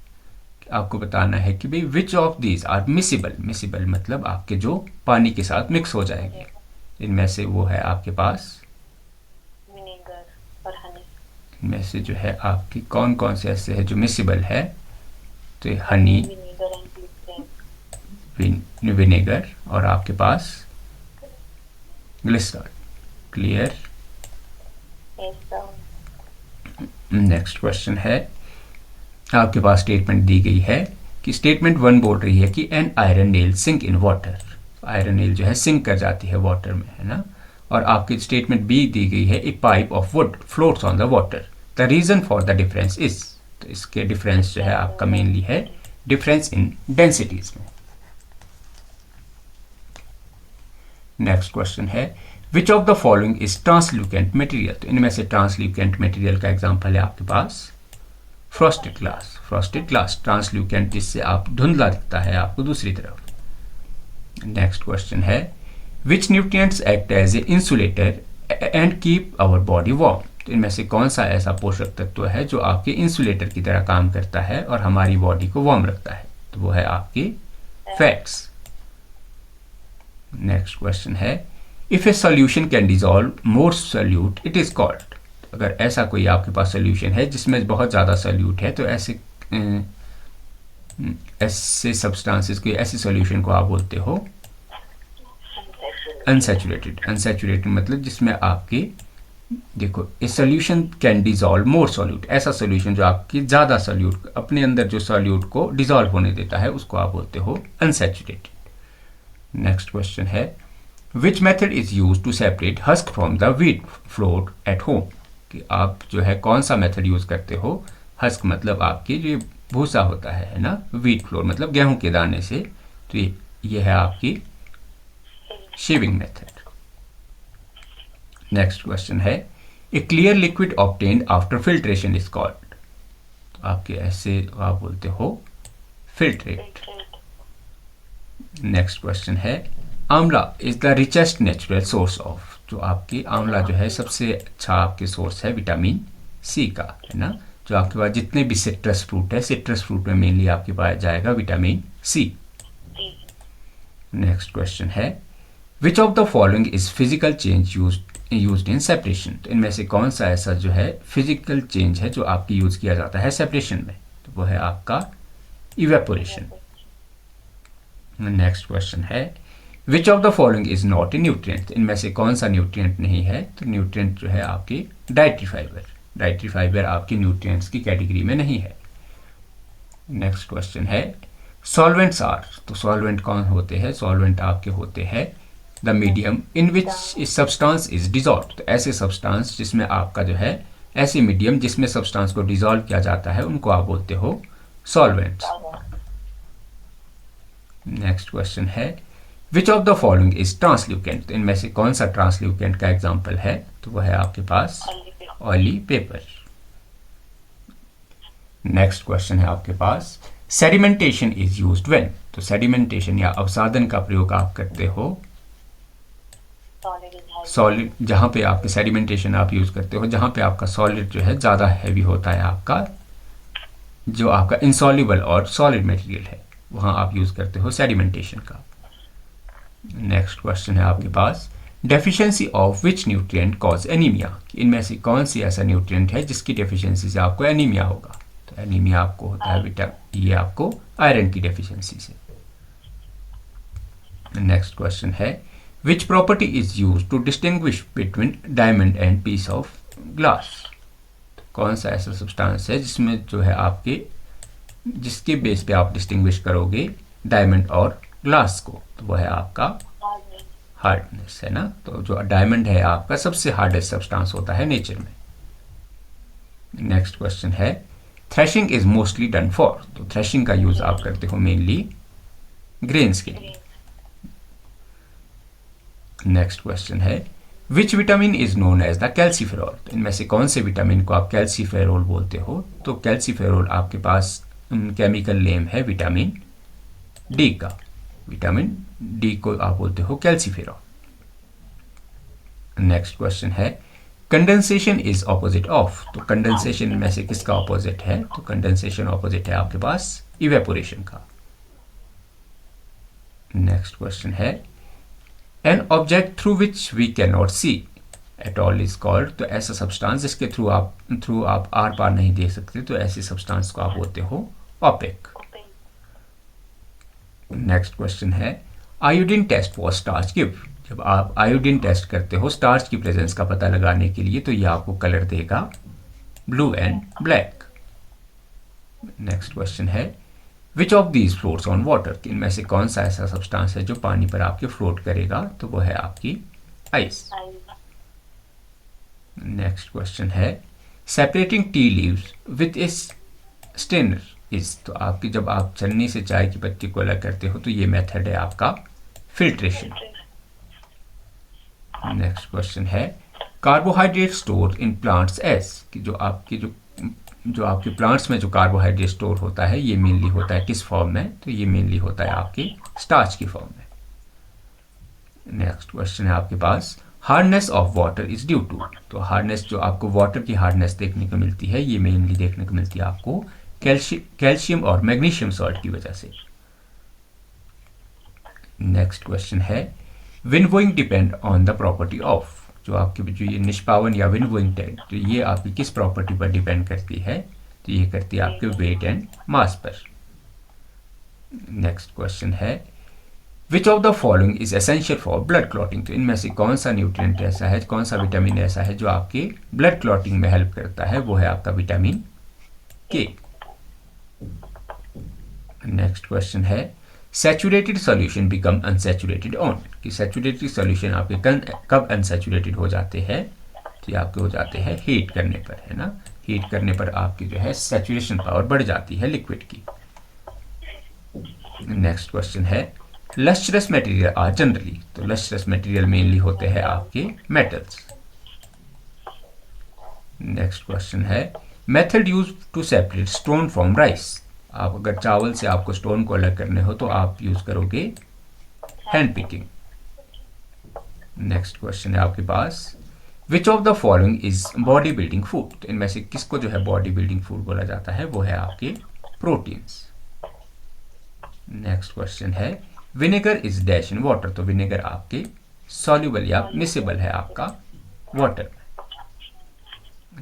आपको बताना है कि भाई which of these are miscible मतलब आपके जो पानी के साथ मिक्स हो जाएंगे। इनमें से वो है आपके पास विनेगर और हनी। इनमें से जो है आपकी कौन कौन से ऐसे है जो मिसिबल है। तो ये हनी, विनेगर और आपके पास ग्लिसरॉल। क्लियर। नेक्स्ट क्वेश्चन है आपके पास स्टेटमेंट दी गई है कि स्टेटमेंट 1 बोल रही है कि an iron nail sink in water. Iron nail जो है सिंक कर जाती है वाटर में है ना। और आपकी स्टेटमेंट बी दी गई है a pipe of wood floats on the water. The reason for the difference is. तो इसके डिफरेंस जो है आपका मेनली है डिफरेंस इन डेंसिटीज में। नेक्स्ट क्वेश्चन है which of the following is translucent material. तो इनमें से ट्रांसल्यूकेंट मटेरियल का एग्जांपल है आपके पास फ्रॉस्टेड ग्लास ट्रांसल्यूकेंट, जिससे आप धुंधला दिखता है आपको दूसरी तरफ। नेक्स्ट क्वेश्चन है which nutrients act as a insulator and keep our body warm. तो इनमें से कौन सा ऐसा पोषक तत्व है जो आपके इंसुलेटर की तरह काम करता है और हमारी बॉडी को वार्म रखता है? तो वो है आपके फैट्स। नेक्स्ट क्वेश्चन है, if A solution can dissolve more solute it is called. अगर ऐसा कोई आपके पास सोल्यूशन है जिसमें बहुत ज़्यादा सोल्यूट है तो ऐसे सब्सटेंसेस को, ऐसे सॉल्यूशन को आप बोलते हो अनसैचुरेटेड। अनसैचुरेटेड मतलब जिसमें आपके, देखो, ए solution can dissolve more solute, ऐसा सॉल्यूशन जो आपकी ज़्यादा सॉल्यूट, अपने अंदर जो सॉल्यूट को डिजॉल्व होने देता है उसको आप बोलते हो अनसैचुरेटेड। नेक्स्ट क्वेश्चन है, which method is use to separate husk from the wheat flour at home. कि आप जो है कौन सा मेथड यूज करते हो? हस्क मतलब आपकी जो भूसा होता है ना, व्हीट फ्लोर मतलब गेहूं के दाने से, तो ये है आपकी शेविंग मेथड। नेक्स्ट क्वेश्चन है, a clear liquid obtained after filtration is called. तो आपके ऐसे आप बोलते हो फिल्ट्रेट। नेक्स्ट क्वेश्चन है, आंवला is the richest natural source of. जो आपकी आंवला जो है सबसे अच्छा आपके सोर्स है विटामिन सी का, है ना। जो आपके पास जितने भी सिट्रस फ्रूट है, सिट्रस फ्रूट में मेनली आपके पास जाएगा विटामिन सी। नेक्स्ट क्वेश्चन है, which of the following is physical change used in separation. तो इनमें से कौन सा ऐसा जो है फिजिकल चेंज है जो आपकी यूज किया जाता है सेपरेशन में? तो वो है आपका इवेपोरेशन। नेक्स्ट क्वेश्चन है, which of the following is not a nutrient. इनमें से कौन सा न्यूट्रिएंट नहीं है? तो न्यूट्रिएंट जो है आपकी डाइटरी फाइबर। डाइटरी फाइबर आपकी न्यूट्रिएंट्स की कैटेगरी में नहीं है। नेक्स्ट क्वेश्चन है, सॉल्वेंट्स आर। तो सॉल्वेंट कौन होते हैं? सॉल्वेंट आपके होते हैं the medium in which substance is dissolve. तो ऐसे सब्सटेंस जिसमें आपका जो है, ऐसे मीडियम जिसमें सब्सटेंस को डिजॉल्व किया जाता है उनको आप बोलते हो सॉल्वेंट्स। नेक्स्ट क्वेश्चन है, which of the following is translucent. तो इनमें से कौन सा ट्रांसल्यूकेंट का एग्जाम्पल है? तो वह है आपके पास ऑयली पेपर। नेक्स्ट क्वेश्चन है आपके पास, सेडिमेंटेशन इज यूज्ड व्हेन। तो सेडिमेंटेशन या अवसादन का प्रयोग आप करते हो सॉलिड, जहां पे आपके सेडिमेंटेशन आप यूज करते हो जहां पे आपका सॉलिड जो है ज्यादा हैवी होता है, आपका जो आपका इंसॉल्युबल और सॉलिड मटेरियल है, वहां आप यूज करते हो सेडिमेंटेशन का। नेक्स्ट क्वेश्चन है आपके पास, deficiency of which nutrient cause anaemia. इनमें से कौन सी ऐसा न्यूट्रिएंट है जिसकी डेफिशिएंसी से आपको एनीमिया होगा? तो एनीमिया आपको होता है ये आपको आयरन की डेफिशिएंसी से। नेक्स्ट क्वेश्चन है, which property is used to distinguish between diamond and piece of glass. कौन सा ऐसा सब्सटेंस है जिसमें जो है आपके, जिसके बेस पे आप डिस्टिंग्विश करोगे डायमंड और ग्लास को? तो वह है आपका हार्डनेस, है ना। तो जो डायमंड है आपका सबसे हार्डेस्ट सब्सटेंस होता है नेचर में। नेक्स्ट क्वेश्चन है, threshing is mostly done for. तो थ्रेशिंग का यूज आप करते हो मेनली ग्रेन्स के लिए। नेक्स्ट क्वेश्चन है, which vitamin is known as the calciferol. तो इनमें से कौन से विटामिन को आप कैल्सीफेरॉल बोलते हो? तो कैल्सीफेरॉल आपके पास केमिकल नेम है विटामिन डी का। विटामिन डी को आप बोलते हो कैल्सीफेरॉल। नेक्स्ट क्वेश्चन है, कंडेंसेशन इज ऑपोजिट ऑफ। तो कंडेंसेशन में से किसका ऑपोजिट है? तो कंडेंसेशन ऑपोजिट है आपके पास इवेपोरेशन का। नेक्स्ट क्वेश्चन है, an object through which we can not see at all is called. तो ऐसा सब्सटेंस जिसके थ्रू आप आर पार नहीं देख सकते, तो ऐसे सब्सटेंस को आप बोलते हो ऑपेक। नेक्स्ट क्वेश्चन है, iodine test for starch give. जब आप आयोडीन टेस्ट करते हो स्टार्च की प्रेजेंस का पता लगाने के लिए, तो ये आपको कलर देगा blue and black. Next question है, which of these floats on water. इनमें से कौन सा ऐसा सब्सटेंस है जो पानी पर आपके फ्लोट करेगा? तो वो है आपकी आइस। नेक्स्ट क्वेश्चन है, separating tea leaves with a strainer is. तो आपकी जब आप छन्नी से चाय की पत्ती को अलग करते हो तो ये मेथड है आपका फिल्ट्रेशन। नेक्स्ट क्वेश्चन है, carbohydrate store in plants as. कि जो आपके प्लांट्स में जो कार्बोहाइड्रेट स्टोर होता है ये मेनली होता है किस फॉर्म में? तो ये मेनली होता है आपके स्टार्च की फॉर्म में। नेक्स्ट क्वेश्चन है आपके पास, hardness of water is due to, तो हार्डनेस जो आपको वाटर की हार्डनेस देखने को मिलती है ये मेनली देखने को मिलती है आपको कैल्शियम और मैग्नीशियम सॉल्ट की वजह से। नेक्स्ट क्वेश्चन है winnowing depend on the property of, जो आपके जो ये निष्पावन या विनवोइंग टैग तो ये आपकी किस प्रॉपर्टी पर डिपेंड करती है, तो ये करती है आपके वेट एंड मास पर। नेक्स्ट क्वेश्चन है which of the following is essential for blood clotting, तो इनमें से कौन सा न्यूट्रिएंट ऐसा है, कौन सा विटामिन ऐसा है जो आपके ब्लड क्लॉटिंग में हेल्प करता है, वो है आपका विटामिन के। नेक्स्ट क्वेश्चन है saturated solution become unsaturated on, कि सैचुरेटेड सॉल्यूशन आपके कब अनसैचुरेटेड हो जाते हैं, तो ये आपके हो जाते हैं हीट करने पर, है ना। हीट करने पर आपकी जो है सैचुरेशन पावर बढ़ जाती है लिक्विड की। नेक्स्ट क्वेश्चन है लस्ट्रस मटेरियल आर जनरली, तो लस्ट्रस मटेरियल मेनली होते हैं आपके मेटल्स। नेक्स्ट क्वेश्चन है method use to separate stone from rice, आप अगर चावल से आपको स्टोन को अलग करने हो तो आप यूज करोगे हैंड पिकिंग। नेक्स्ट क्वेश्चन है आपके पास which of the following is body building food, तो इनमें से किसको जो है बॉडी बिल्डिंग फूड बोला जाता है, वो है आपके प्रोटीन्स। नेक्स्ट क्वेश्चन है vinegar is dash in water, तो विनेगर आपके सॉल्युबल या मिसेबल है आपका वाटर में।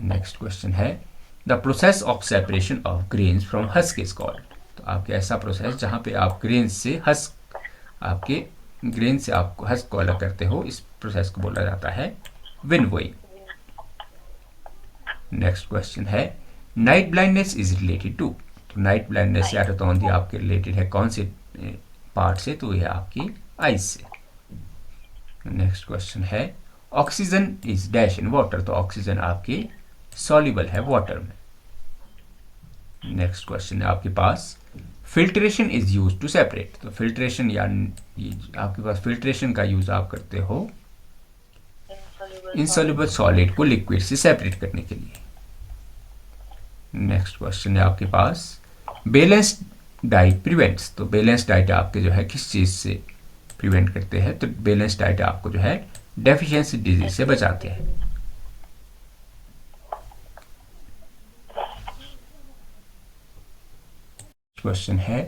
नेक्स्ट क्वेश्चन है the process of separation of grains from husk is called, तो आपके ऐसा प्रोसेस जहां पे आप ग्रेन्स से हस्क आपके ग्रेन से आपको हस्क को अलग करते हो, इस प्रोसेस को बोला जाता है विनवोइंग। नेक्स्ट क्वेश्चन है night blindness is related to, तो नाइट ब्लाइंडनेस या रतौंधी आपके रिलेटेड है कौन से पार्ट से, तो यह आपकी आइज से। नेक्स्ट क्वेश्चन है oxygen is dash in water, तो ऑक्सीजन आपके सॉल्युबल है वाटर में। नेक्स्ट क्वेश्चन है आपके पास filtration is use to separate, तो फिल्ट्रेशन या आपके पास फिल्ट्रेशन का यूज आप करते हो इनसॉल्युबल सॉलिड को लिक्विड से सेपरेट करने के लिए। नेक्स्ट क्वेश्चन है आपके पास बैलेंस्ड डाइट प्रिवेंट्स, तो बैलेंस डाइट आपके जो है किस चीज से प्रिवेंट करते हैं, तो बैलेंस डाइट आपको जो है डेफिशिएंसी डिजीज से बचाते हैं। क्वेश्चन है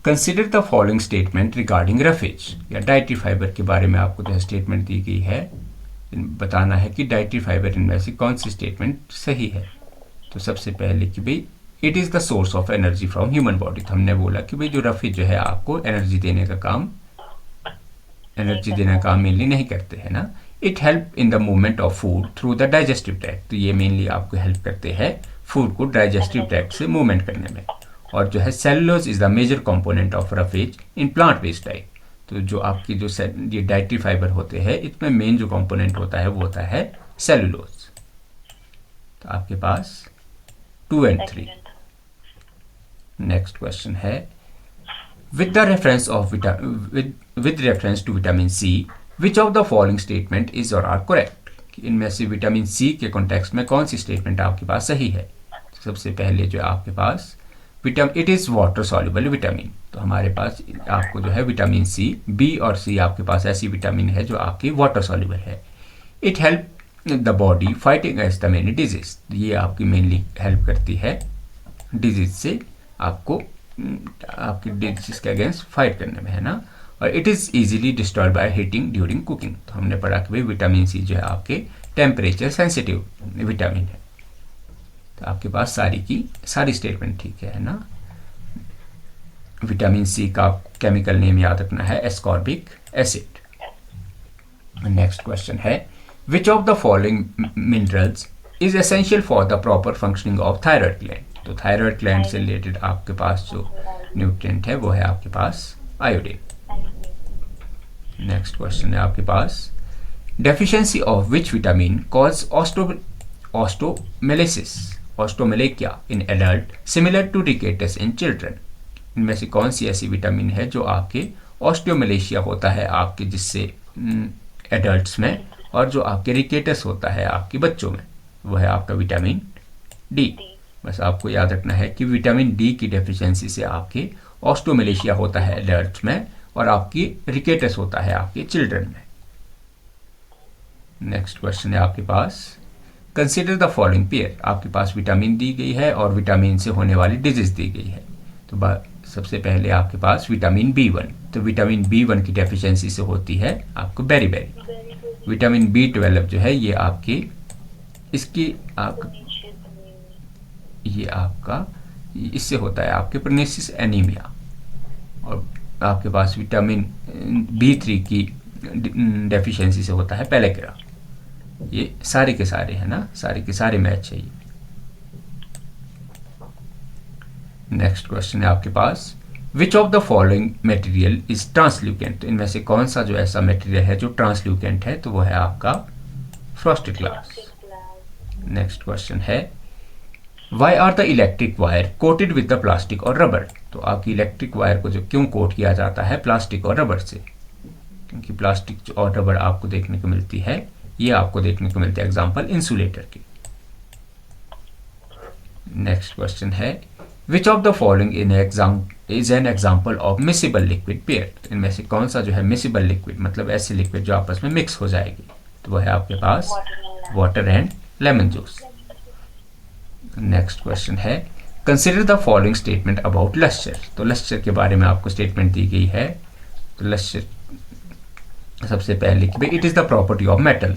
consider the following statement regarding roughage, या डाइटरी फाइबर के बारे में आपको जो स्टेटमेंट दी गई है, बताना है कि डाइटरी फाइबर इनमें से कौन सी स्टेटमेंट सही है। तो सबसे पहले कि भाई it is the source of energy from human body, तो हमने बोला कि भाई जो रफेज जो है आपको एनर्जी देने का काम मेनली नहीं करते हैं ना। It help in the movement of food through the digestive tract, तो ये मेनली आपको हेल्प करते हैं फूड को डाइजेस्टिव ट्रैक्ट से मूवमेंट करने में। और जो है cellulose is the major component of roughage in plant based diet, तो जो आपकी जो ये डाइटरी फाइबर होते हैं इसमें मेन जो कंपोनेंट होता है वो होता है सेलुलोज। तो आपके पास 2 and 3। नेक्स्ट क्वेश्चन है with reference to vitamin C which of the following statement is or are correct, इनमें से विटामिन सी के कॉन्टेक्स्ट में कौन सी स्टेटमेंट आपके पास सही है। तो सबसे पहले जो आपके पास it is water soluble vitamin, तो हमारे पास आपको जो है विटामिन सी, बी और सी आपके पास ऐसी विटामिन है जो आपकी वाटर सॉल्युबल है। It help the body fighting against the many disease, ये आपकी मेनली हेल्प करती है डिजीज से आपको आपकी डिजीज के अगेंस्ट फाइट करने में, है ना। और it is easily destroyed by heating during cooking, तो हमने पढ़ा कि भाई विटामिन सी जो है आपके टेम्परेचर सेंसिटिव विटामिन है। तो आपके पास सारी स्टेटमेंट ठीक है ना। विटामिन सी का केमिकल नेम याद रखना है एस्कॉर्बिक एसिड। नेक्स्ट क्वेश्चन है which of the following minerals is essential for the proper functioning of thyroid gland, तो थायराइड ग्लैंड से रिलेटेड आपके पास जो न्यूट्रिएंट है वो है आपके पास आयोडीन। नेक्स्ट क्वेश्चन है आपके पास deficiency of which vitamin cause osteomalacia osteomalacia in adult similar to rickets in children, इनमें से कौन सी ऐसी विटामिन है जो आपके ऑस्टियोमेलेशिया होता है आपके जिससे एडल्ट्स में, और जो आपके रिकेटस होता है आपके बच्चों में वो है आपका विटामिन डी। बस आपको याद रखना है कि विटामिन डी की डेफिशिएंसी से आपके ऑस्टियोमेलेशिया होता है एडल्ट्स में और आपकी रिकेटस होता है आपके चिल्ड्रन में। नेक्स्ट क्वेश्चन है आपके पास, कंसिडर द फॉलोइंग पेयर। आपके पास विटामिन दी गई है और विटामिन से होने वाली डिजीज दी गई है। तो सबसे पहले आपके पास विटामिन B1, तो विटामिन B1 की डेफिशिएंसी से होती है आपको beriberi. Very good. Vitamin B12 जो है ये आपकी इसकी ये आपका इससे होता है आपके परनेसिस एनीमिया। और आपके पास विटामिन B3 की डेफिशिएंसी से होता है पेलेकेरा। ये सारे के सारे है ना, सारे के सारे मैच है ये। नेक्स्ट क्वेश्चन है आपके पास, which of the following material is translucent. इनमें से कौन सा जो ऐसा मटेरियल है जो ट्रांसल्यूकेंट है, तो वो है आपका फ्रॉस्टेड ग्लास। नेक्स्ट क्वेश्चन है, why are the electric wire coated with the plastic or rubber. तो आपकी इलेक्ट्रिक वायर को जो क्यों कोट किया जाता है प्लास्टिक और रबर से, क्योंकि प्लास्टिक और रबर आपको देखने को मिलती है, ये आपको देखने को मिलती है एग्जाम्पल इंसुलेटर की। नेक्स्ट क्वेश्चन है, which of the following is an example of miscible liquid pair. इनमें से कौन सा जो है मिसिबल लिक्विड, मतलब ऐसे लिक्विड जो आपस में मिक्स हो जाएगी, तो वो है आपके पास water and lemon juice. Next question है, consider the following statement about lustre. तो लस्टर के बारे में आपको स्टेटमेंट दी गई है। तो लस्टर सबसे पहले कि भाई it is the property of metal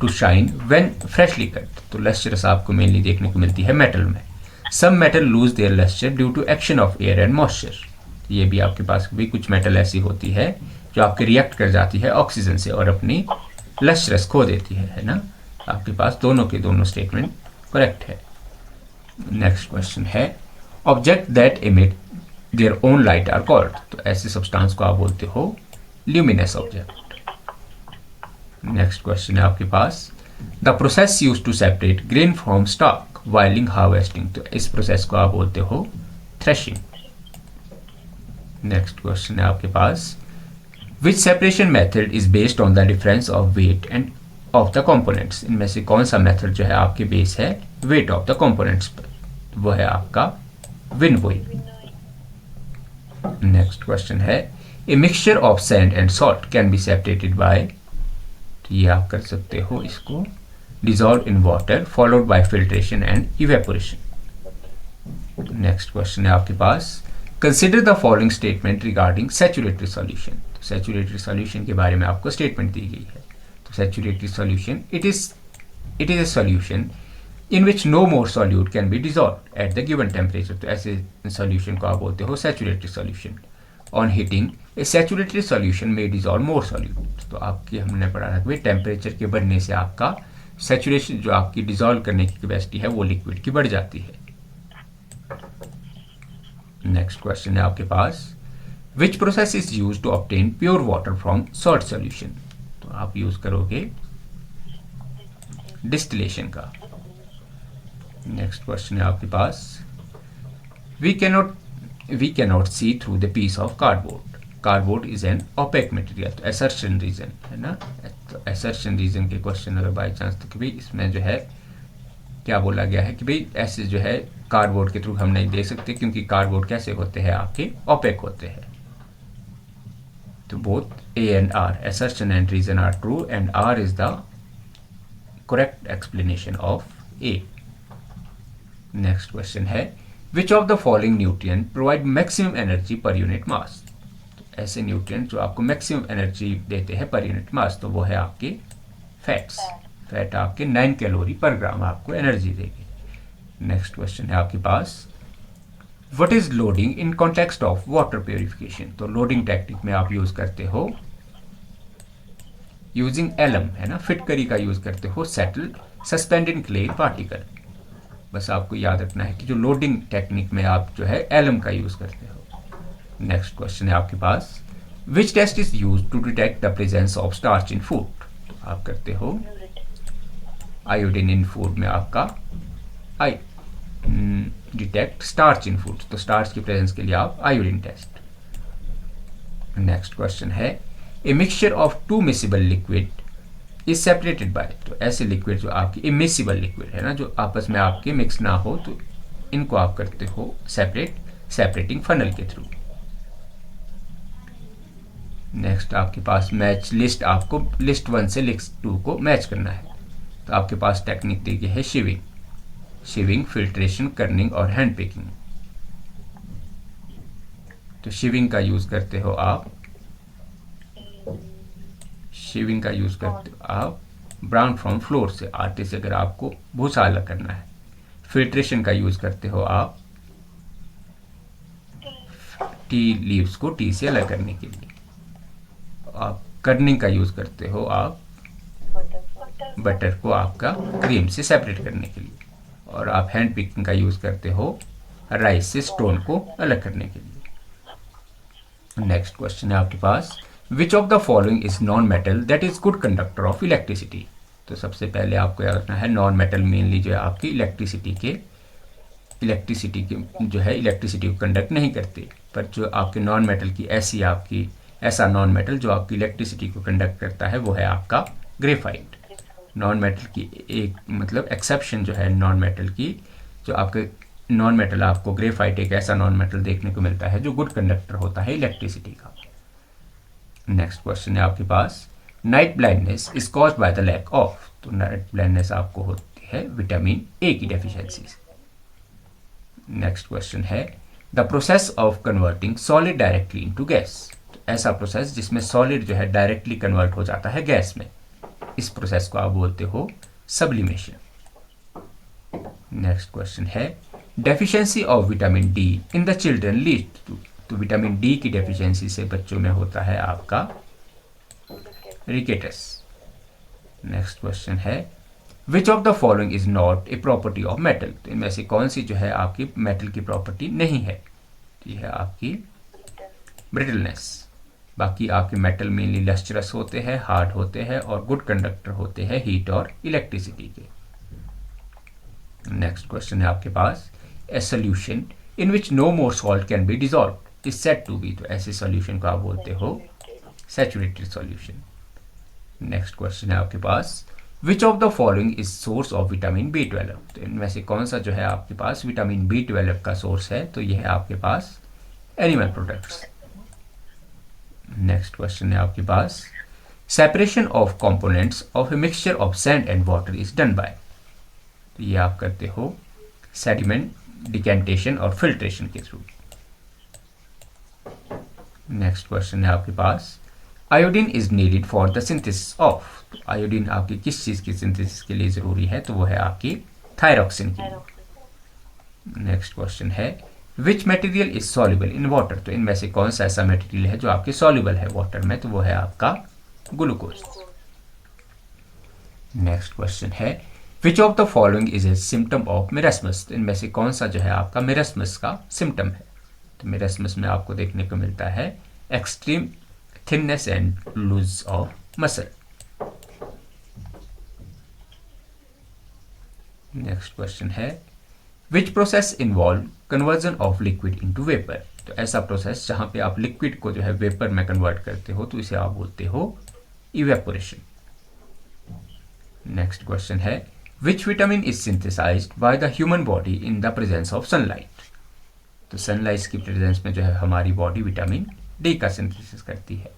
to shine when freshly cut. तो लस्टर्स आपको मेनली देखने को मिलती है मेटल में। Some metal lose their lustre due to action of air and moisture. ये भी आपके पास भी कुछ मेटल ऐसी होती है जो आपके रिएक्ट कर जाती है ऑक्सीजन से और अपनी लस्टर्स खो देती है ना। आपके पास दोनों के दोनों स्टेटमेंट करेक्ट है। नेक्स्ट क्वेश्चन है, object that emit their own light are called. तो ऐसे सब्सटेंस को आप बोलते हो ल्यूमिनस ऑब्जेक्ट। नेक्स्ट क्वेश्चन है आपके पास, the process use to separate grain from stalk वाइलिंग हार्वेस्टिंग। तो इस प्रोसेस को आप बोलते हो थ्रेशिंग। नेक्स्ट क्वेश्चन है आपके पास, which separation method is based on the difference of weight and of the components. इनमें से कौन सा मेथड जो है आपके बेस है वेट ऑफ द कंपोनेंट्स पर, वो है आपका विनोइंग। नेक्स्ट क्वेश्चन है, a mixture of sand and salt can be separated by. ये आप कर सकते हो इसको dissolve in water followed by filtration and evaporation. Next question है आपके पास, consider the following statement regarding saturated solution. तो सैचुरेटरी सॉल्यूशन के बारे में आपको स्टेटमेंट दी गई है। तो saturated solution it is a solution in which no more solute can be dissolve at the given temperature. तो ऐसे सॉल्यूशन को आप बोलते हो saturated solution. On heating a saturated solution में डिजॉल्व मोर सॉल्यूट। तो आपकी हमने पढ़ा था कि टेम्परेचर के बढ़ने से आपका सैचुरेशन जो आपकी डिजॉल्व करने की कैपेसिटी है वो लिक्विड की बढ़ जाती है। नेक्स्ट क्वेश्चन है आपके पास, which process is use to obtain pure water from salt solution. तो आप यूज करोगे डिस्टिलेशन का। नेक्स्ट क्वेश्चन है आपके पास, we cannot see through the piece of cardboard. Cardboard is an opaque material. तो असर्शन रीजन है ना, तो असर्शन रीजन के क्वेश्चन अगर बाई चांस तो कि भाई इसमें जो है क्या बोला गया है कि भाई ऐसे जो है कार्डबोर्ड के थ्रू हम नहीं दे सकते क्योंकि कार्डबोर्ड कैसे होते हैं आपके ओपेक होते हैं। तो both A and R assertion and reason are true and R is the correct explanation of A. Next question है, which of the following nutrient provide maximum energy per unit mass. तो ऐसे nutrient जो आपको maximum energy देते हैं पर unit mass, तो वो है आपके फैट्स। फैट आपके 9 कैलोरी पर ग्राम आपको एनर्जी देगी। नेक्स्ट क्वेश्चन है आपके पास, what is loading in context of water purification. तो लोडिंग टेक्निक में आप यूज करते हो यूजिंग एलम है ना, फिटकरी का यूज करते हो सेटल सस्पेंडेड क्ले पार्टिकल। बस आपको याद रखना है कि जो लोडिंग टेक्निक में आप जो है एलम का यूज करते हो। नेक्स्ट क्वेश्चन है आपके पास, which test is use to detect the presence of starch in food. आप करते हो आयोडीन इन फूड में आपका डिटेक्ट स्टार्च इन फूड। तो स्टार्च की प्रेजेंस के लिए आप आयोडीन टेस्ट। नेक्स्ट क्वेश्चन है, a mixture of two miscible liquid is separated by. तो ऐसे लिक्विड जो आपकी इमिसिबल लिक्विड है ना, जो आपस में आपके मिक्स ना हो, तो इनको आप करते हो सेपरेटिंग फनल के थ्रू। नेक्स्ट आपके पास मैच लिस्ट, आपको लिस्ट 1 से लिस्ट 2 को मैच करना है। तो आपके पास टेक्निक दी गई है शिविंग, फिल्ट्रेशन, कर्निंग और हैंड पिकिंग। तो शिविंग का यूज़ करते हो आप ब्राउन फ्रॉम फ्लोर से, आटे से अगर आपको भूसा अलग करना है। फिल्ट्रेशन का यूज़ करते हो आप टी लीव्स को टी से अलग करने के लिए। आप कर्निंग का यूज़ करते हो आप बटर को आपका क्रीम से सेपरेट करने के लिए। और आप हैंड पिकिंग का यूज़ करते हो राइस से स्टोन को अलग करने के लिए। नेक्स्ट क्वेश्चन है आपके पास, which of the following is non metal that is good conductor of electricity. तो सबसे पहले आपको याद रखना है नॉन मेटल मेनली जो है आपकी इलेक्ट्रिसिटी को कंडक्ट नहीं करते, पर जो आपके नॉन मेटल की ऐसा नॉन मेटल जो आपकी इलेक्ट्रिसिटी को कंडक्ट करता है वो है आपका ग्रेफाइट। नॉन मेटल की एक मतलब एक्सेप्शन जो है नॉन मेटल की, जो आपके नॉन मेटल आपको ग्रेफाइट एक ऐसा नॉन मेटल देखने को मिलता है जो गुड कंडक्टर होता है इलेक्ट्रिसिटी का। नेक्स्ट क्वेश्चन है आपके पास, night blindness is caused by the lack of. तो नाइट ब्लाइंडनेस आपको होती है विटामिन ए की डेफिशिएंसी से। नेक्स्ट क्वेश्चन है, the process of converting solid directly into gas. तो ऐसा प्रोसेस जिसमें सॉलिड जो है डायरेक्टली कन्वर्ट हो जाता है गैस में, इस प्रोसेस को आप बोलते हो सब्लिमेशन। नेक्स्ट क्वेश्चन है, deficiency of vitamin D in the children lead to. तो विटामिन डी की डेफिशिएंसी से बच्चों में होता है आपका रिकेटस। नेक्स्ट क्वेश्चन है, which of the following is not a property of metal. तो इनमें से कौन सी जो है आपकी मेटल की प्रॉपर्टी नहीं है। तो यह है आपकी ब्रिटलनेस। बाकी आपके मेटल मेनली लस्ट्रस होते हैं, हार्ड होते हैं और गुड कंडक्टर होते हैं हीट और इलेक्ट्रिसिटी के। नेक्स्ट क्वेश्चन है आपके पास, a solution in which no more salt can be dissolve is said to be. तो ऐसे सॉल्यूशन को आप बोलते हो सैचुरेटेड सॉल्यूशन। नेक्स्ट क्वेश्चन है आपके पास, which of the following is source of vitamin B12। तो इनमें से कौन सा जो है आपके पास विटामिन B12 का सोर्स है। तो यह है आपके पास एनिमल प्रोडक्ट्स। नेक्स्ट क्वेश्चन है आपके पास, separation of components of a mixture of sand and water is done by. तो ये आप करते हो सेडिमेंट, डिकेंटेशन और फिल्ट्रेशन के थ्रू। नेक्स्ट क्वेश्चन है आपके पास, iodine is needed for the synthesis of. तो आयोडीन आपकी किस चीज़ की सिंथेसिस के लिए ज़रूरी है। तो वो है आपकी थायरॉक्सिन के लिए। नेक्स्ट क्वेश्चन है, विच material is soluble in water. तो इनमें से कौन सा ऐसा मटेरियल है जो आपके सॉल्युबल है वाटर में। तो वो है आपका ग्लूकोज। नेक्स्ट क्वेश्चन है, which of the following is a symptom of marasmus. तो इनमें से कौन सा जो है आपका मेरेस्मस का सिम्टम है। तो मेरेस्मस में आपको देखने को मिलता है extreme thinness and loose of muscle. Next question है, which process involve conversion of liquid into vapour. तो ऐसा प्रोसेस जहां पे आप लिक्विड को जो है वेपर में कन्वर्ट करते हो, तो इसे आप बोलते हो इवेपोरेशन। नेक्स्ट क्वेश्चन है, which vitamin is synthesised by the human body in the presence of sunlight. तो सनलाइट की प्रेजेंस में जो है हमारी बॉडी विटामिन डी का सिंथेसिस करती है।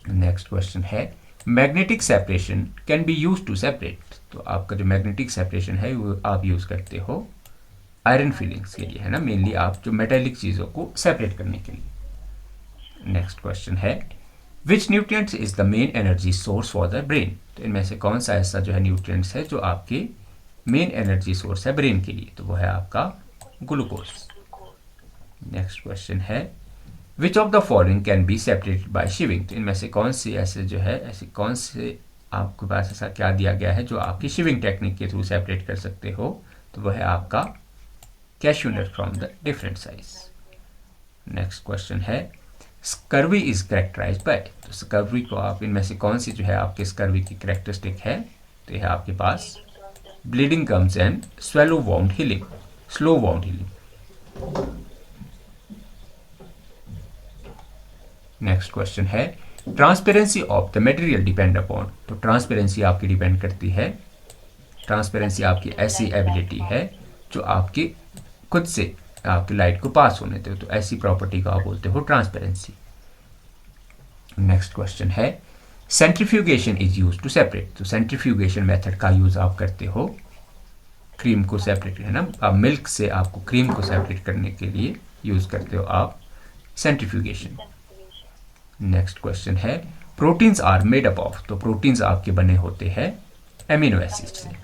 नेक्स्ट क्वेश्चन है, magnetic separation can be use to separate. तो आपका जो मैग्नेटिक सेपरेशन है वो आप यूज करते हो आयरन फीलिंग्स के लिए, है ना, मेनली आप जो मेटेलिक चीज़ों को सेपरेट करने के लिए। नेक्स्ट क्वेश्चन है, which nutrients is the main energy source for the brain. तो इनमें से कौन सा ऐसा जो है न्यूट्रिएंट्स है जो आपके मेन एनर्जी सोर्स है ब्रेन के लिए। तो वो है आपका ग्लूकोज। नेक्स्ट क्वेश्चन है, which of the following can be separated by sieving. तो इनमें से कौन से आपके पास ऐसा क्या दिया गया है जो आपकी शिविंग टेक्निक के थ्रू सेपरेट कर सकते हो। तो वह है आपका cashew nut from the different size. Next question है, स्कर्वी इज कैरेक्टराइज्ड बाय। तो स्कर्वी को आप इनमें से कौन सी जो है आपके स्कर्वी की कैरेक्टरिस्टिक है। तो यह आपके पास bleeding gums and slow wound healing. Next question है, transparency of the material depend upon. तो ट्रांसपेरेंसी आपकी डिपेंड करती है, ट्रांसपेरेंसी आपकी ऐसी एबिलिटी है जो आपकी खुद से आपकी लाइट को पास होने दे। तो ऐसी प्रॉपर्टी को आप बोलते हो ट्रांसपेरेंसी। नेक्स्ट क्वेश्चन है centrifugation is use to separate. तो सेंट्रीफ्यूगेशन मेथड का यूज़ आप करते हो क्रीम को सेपरेट, है ना, आप मिल्क से आपको क्रीम को सेपरेट करने के लिए यूज़ करते हो आप सेंट्रीफ्यूगेशन। सेंट्रीफ्यूगेशन। नेक्स्ट क्वेश्चन है proteins are made up of. तो प्रोटीन्स आपके बने होते हैं एमिनो एसिड से।